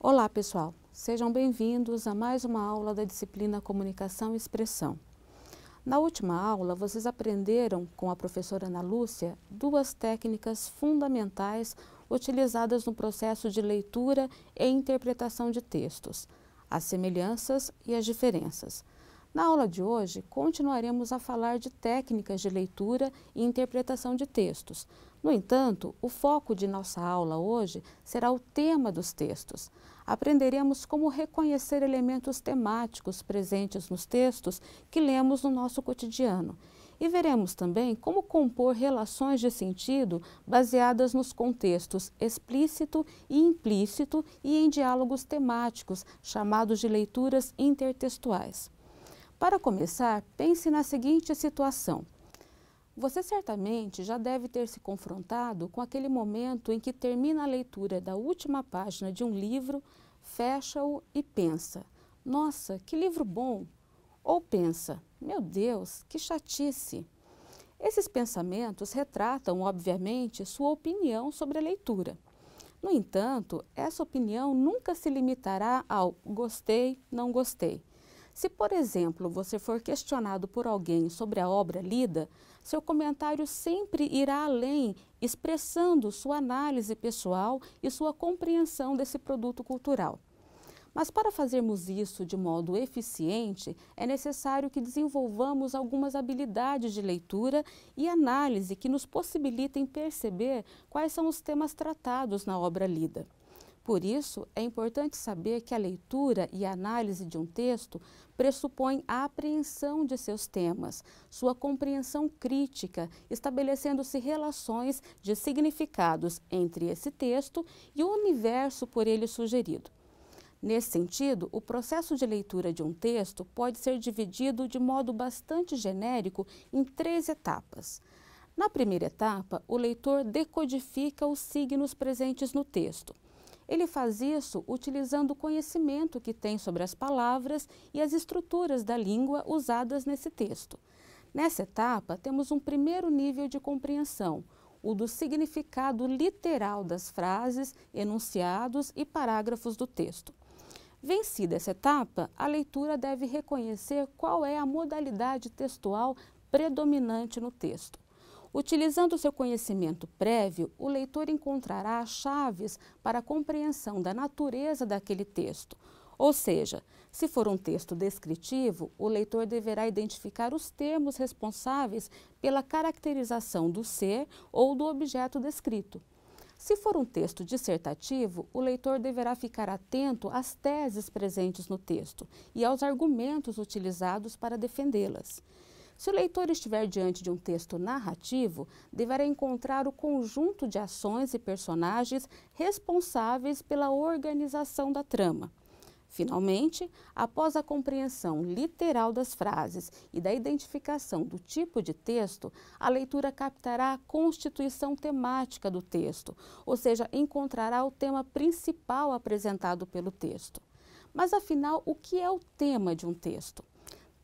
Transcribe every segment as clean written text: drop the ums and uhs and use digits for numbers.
Olá, pessoal! Sejam bem-vindos a mais uma aula da disciplina Comunicação e Expressão. Na última aula, vocês aprenderam com a professora Ana Lúcia duas técnicas fundamentais utilizadas no processo de leitura e interpretação de textos, as semelhanças e as diferenças. Na aula de hoje, continuaremos a falar de técnicas de leitura e interpretação de textos. No entanto, o foco de nossa aula hoje será o tema dos textos. Aprenderemos como reconhecer elementos temáticos presentes nos textos que lemos no nosso cotidiano. E veremos também como compor relações de sentido baseadas nos contextos explícito e implícito e em diálogos temáticos, chamados de leituras intertextuais. Para começar, pense na seguinte situação. Você certamente já deve ter se confrontado com aquele momento em que termina a leitura da última página de um livro, fecha-o e pensa: nossa, que livro bom! Ou pensa: meu Deus, que chatice! Esses pensamentos retratam, obviamente, sua opinião sobre a leitura. No entanto, essa opinião nunca se limitará ao gostei, não gostei. Se, por exemplo, você for questionado por alguém sobre a obra lida, seu comentário sempre irá além, expressando sua análise pessoal e sua compreensão desse produto cultural. Mas para fazermos isso de modo eficiente, é necessário que desenvolvamos algumas habilidades de leitura e análise que nos possibilitem perceber quais são os temas tratados na obra lida. Por isso, é importante saber que a leitura e a análise de um texto pressupõem a apreensão de seus temas, sua compreensão crítica, estabelecendo-se relações de significados entre esse texto e o universo por ele sugerido. Nesse sentido, o processo de leitura de um texto pode ser dividido de modo bastante genérico em 3 etapas. Na primeira etapa, o leitor decodifica os signos presentes no texto. Ele faz isso utilizando o conhecimento que tem sobre as palavras e as estruturas da língua usadas nesse texto. Nessa etapa, temos um primeiro nível de compreensão, o do significado literal das frases, enunciados e parágrafos do texto. Vencida essa etapa, a leitura deve reconhecer qual é a modalidade textual predominante no texto. Utilizando seu conhecimento prévio, o leitor encontrará chaves para a compreensão da natureza daquele texto. Ou seja, se for um texto descritivo, o leitor deverá identificar os termos responsáveis pela caracterização do ser ou do objeto descrito. Se for um texto dissertativo, o leitor deverá ficar atento às teses presentes no texto e aos argumentos utilizados para defendê-las. Se o leitor estiver diante de um texto narrativo, deverá encontrar o conjunto de ações e personagens responsáveis pela organização da trama. Finalmente, após a compreensão literal das frases e da identificação do tipo de texto, a leitura captará a constituição temática do texto, ou seja, encontrará o tema principal apresentado pelo texto. Mas afinal, o que é o tema de um texto?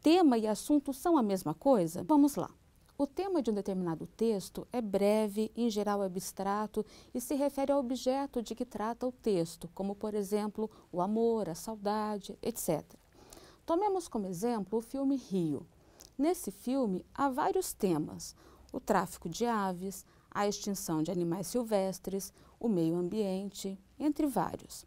Tema e assunto são a mesma coisa? Vamos lá. O tema de um determinado texto é breve, em geral abstrato, e se refere ao objeto de que trata o texto, como, por exemplo, o amor, a saudade, etc. Tomemos como exemplo o filme Rio. Nesse filme, há vários temas: o tráfico de aves, a extinção de animais silvestres, o meio ambiente, entre vários.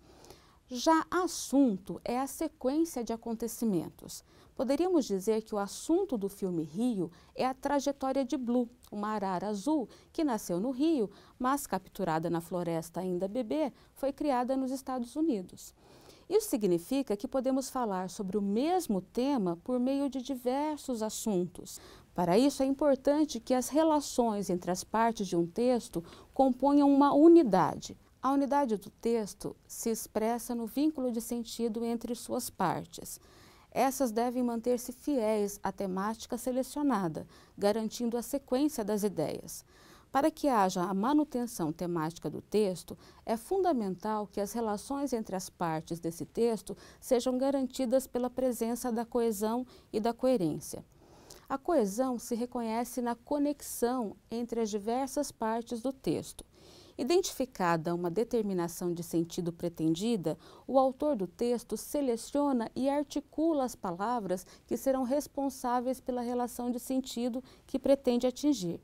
Já assunto é a sequência de acontecimentos. Poderíamos dizer que o assunto do filme Rio é a trajetória de Blue, uma arara azul que nasceu no Rio, mas capturada na floresta ainda bebê, foi criada nos Estados Unidos. Isso significa que podemos falar sobre o mesmo tema por meio de diversos assuntos. Para isso, é importante que as relações entre as partes de um texto componham uma unidade. A unidade do texto se expressa no vínculo de sentido entre suas partes. Essas devem manter-se fiéis à temática selecionada, garantindo a sequência das ideias. Para que haja a manutenção temática do texto, é fundamental que as relações entre as partes desse texto sejam garantidas pela presença da coesão e da coerência. A coesão se reconhece na conexão entre as diversas partes do texto. Identificada uma determinação de sentido pretendida, o autor do texto seleciona e articula as palavras que serão responsáveis pela relação de sentido que pretende atingir.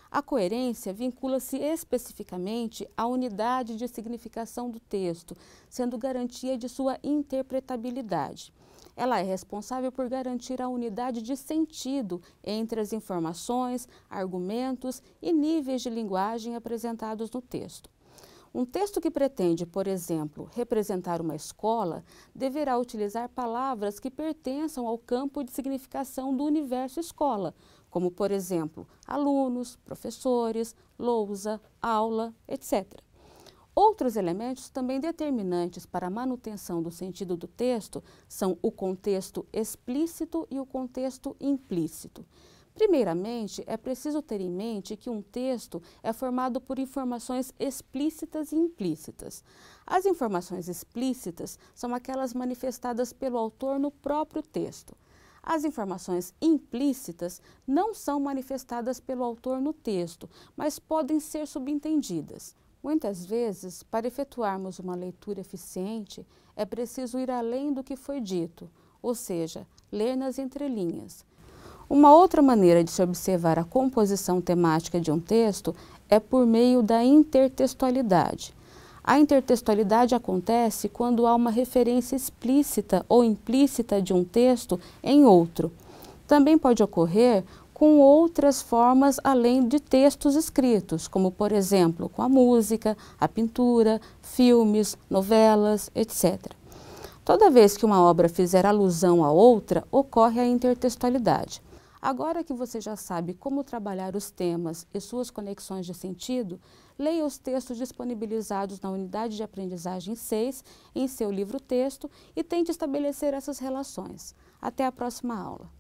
A coerência vincula-se especificamente à unidade de significação do texto, sendo garantia de sua interpretabilidade. Ela é responsável por garantir a unidade de sentido entre as informações, argumentos e níveis de linguagem apresentados no texto. Um texto que pretende, por exemplo, representar uma escola, deverá utilizar palavras que pertençam ao campo de significação do universo escola, como, por exemplo, alunos, professores, lousa, aula, etc. Outros elementos também determinantes para a manutenção do sentido do texto são o contexto explícito e o contexto implícito. Primeiramente, é preciso ter em mente que um texto é formado por informações explícitas e implícitas. As informações explícitas são aquelas manifestadas pelo autor no próprio texto. As informações implícitas não são manifestadas pelo autor no texto, mas podem ser subentendidas. Muitas vezes, para efetuarmos uma leitura eficiente, é preciso ir além do que foi dito, ou seja, ler nas entrelinhas. Uma outra maneira de se observar a composição temática de um texto é por meio da intertextualidade. A intertextualidade acontece quando há uma referência explícita ou implícita de um texto em outro. Também pode ocorrer com outras formas além de textos escritos, como, por exemplo, com a música, a pintura, filmes, novelas, etc. Toda vez que uma obra fizer alusão a outra, ocorre a intertextualidade. Agora que você já sabe como trabalhar os temas e suas conexões de sentido, leia os textos disponibilizados na unidade de aprendizagem 6 em seu livro-texto e tente estabelecer essas relações. Até a próxima aula.